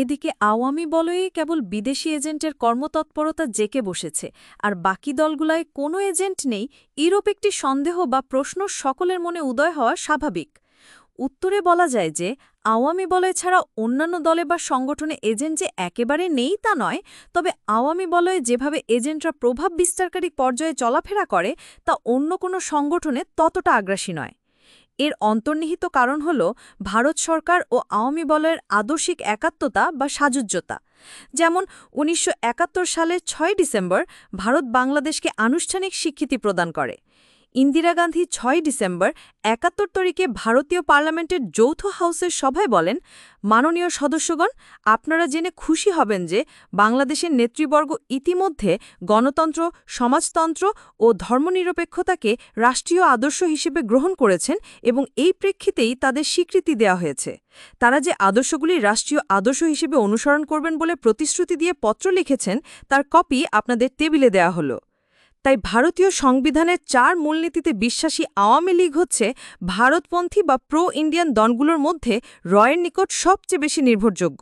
এদিকে আওয়ামী বলয়ে কেবল বিদেশি এজেন্টের কর্মতৎপরতা জেকে বসেছে, আর বাকি দলগুলায় কোনো এজেন্ট নেই। ইউরোপ একটি সন্দেহ বা প্রশ্ন সকলের মনে উদয় হওয়া স্বাভাবিক। উত্তরে বলা যায় যে আওয়ামী বলয় ছাড়া অন্যান্য দলে বা সংগঠনে এজেন্ট যে একেবারে নেই তা নয়, তবে আওয়ামী বলয়ে যেভাবে এজেন্টরা প্রভাব বিস্তারকারী পর্যায়ে চলাফেরা করে তা অন্য কোনো সংগঠনে ততটা আগ্রাসী নয়। এর অন্তর্নিহিত কারণ হল ভারত সরকার ও আওয়ামী বলয়ের আদর্শিক একাত্মতা বা সাযুজ্যতা। যেমন ১৯৭১ সালের ৬ ডিসেম্বর ভারত বাংলাদেশকে আনুষ্ঠানিক স্বীকৃতি প্রদান করে। ইন্দিরা গান্ধী ৬ ডিসেম্বর ৭১ তারিখে ভারতীয় পার্লামেন্টের যৌথ হাউসের সভায় বলেন, মাননীয় সদস্যগণ, আপনারা জেনে খুশি হবেন যে বাংলাদেশের নেতৃবর্গ ইতিমধ্যে গণতন্ত্র, সমাজতন্ত্র ও ধর্মনিরপেক্ষতাকে রাষ্ট্রীয় আদর্শ হিসেবে গ্রহণ করেছেন এবং এই প্রেক্ষিতেই তাদের স্বীকৃতি দেওয়া হয়েছে। তারা যে আদর্শগুলি রাষ্ট্রীয় আদর্শ হিসেবে অনুসরণ করবেন বলে প্রতিশ্রুতি দিয়ে পত্র লিখেছেন তার কপি আপনাদের টেবিলে দেওয়া হলো। তাই ভারতীয় সংবিধানের ৪ মূলনীতিতে বিশ্বাসী আওয়ামী লীগ হচ্ছে ভারতপন্থী বা প্রো ইন্ডিয়ান দলগুলোর মধ্যে রয়ের নিকট সবচেয়ে বেশি নির্ভরযোগ্য।